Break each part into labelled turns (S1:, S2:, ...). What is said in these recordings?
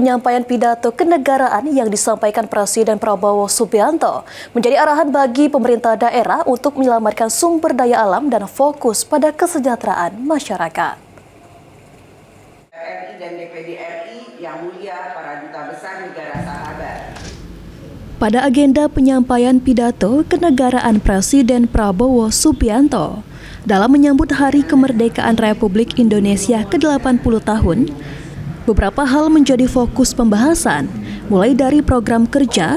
S1: penyampaian pidato kenegaraan yang disampaikan Presiden Prabowo Subianto menjadi arahan bagi pemerintah daerah untuk menyelamatkan sumber daya alam dan fokus pada kesejahteraan masyarakat.
S2: RI dan DPD RI yang mulia para duta besar negara sahabat.
S1: Pada agenda penyampaian pidato kenegaraan Presiden Prabowo Subianto dalam menyambut Hari Kemerdekaan Republik Indonesia ke-80 tahun, beberapa hal menjadi fokus pembahasan, mulai dari program kerja,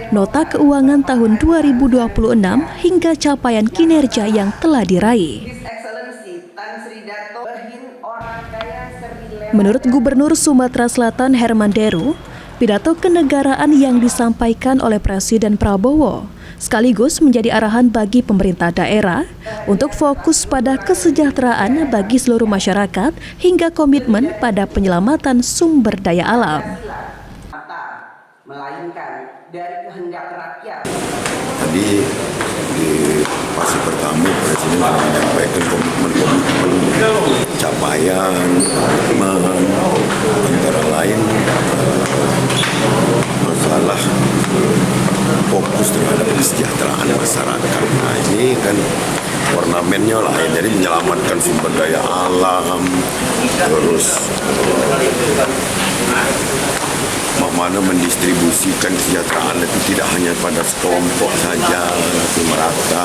S1: nota keuangan tahun 2026 hingga capaian kinerja yang telah diraih. Menurut Gubernur Sumatera Selatan Herman Deru, pidato kenegaraan yang disampaikan oleh Presiden Prabowo sekaligus menjadi arahan bagi pemerintah daerah untuk fokus pada kesejahteraan bagi seluruh masyarakat hingga komitmen pada penyelamatan sumber daya alam.
S3: Tadi di fase pertama Presiden menyampaikan komitmen capaian antara lain masalah fokus terhadap kesejahteraan masyarakat. Nah ini kan ornamennya lain, jadi menyelamatkan sumber daya alam, terus bagaimana mendistribusikan kesejahteraan itu tidak hanya pada sekelompok saja, tapi merata.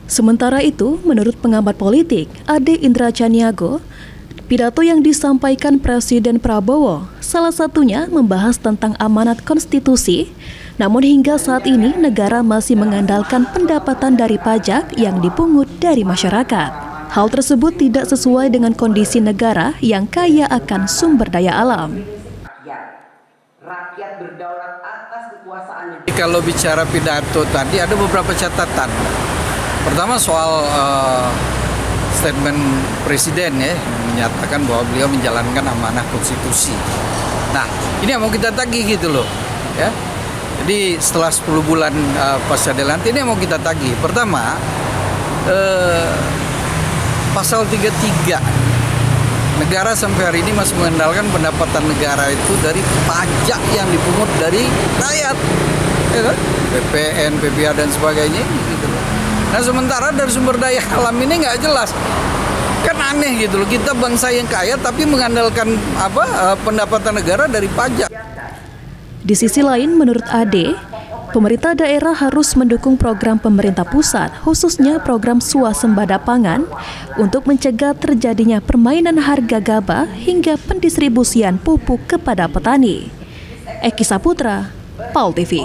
S1: Sementara itu, menurut pengamat politik Ade Indra Caniago, pidato yang disampaikan Presiden Prabowo salah satunya membahas tentang amanat konstitusi, namun hingga saat ini negara masih mengandalkan pendapatan dari pajak yang dipungut dari masyarakat. Hal tersebut tidak sesuai dengan kondisi negara yang kaya akan sumber daya alam.
S2: Rakyat berdaulat atas kekuasaan.
S4: Kalau bicara pidato tadi ada beberapa catatan. Pertama soal statement Presiden ya, menyatakan bahwa beliau menjalankan amanah konstitusi. Nah, ini yang mau kita tagih gitu loh, ya. Jadi setelah 10 bulan pasca dilantik ini yang mau kita tagih. Pertama, pasal 33. Negara sampai hari ini masih mengandalkan pendapatan negara itu dari pajak yang dipungut dari rakyat, ya kan? PPN, PPA dan sebagainya. Gitu loh. Nah sementara dari sumber daya alam ini nggak jelas, kan aneh gitu loh. Kita bangsa yang kaya tapi mengandalkan pendapatan negara dari pajak.
S1: Di sisi lain, menurut Ade, pemerintah daerah harus mendukung program pemerintah pusat, khususnya program swasembada pangan, untuk mencegah terjadinya permainan harga gabah hingga pendistribusian pupuk kepada petani. Eki Saputra, PAL TV.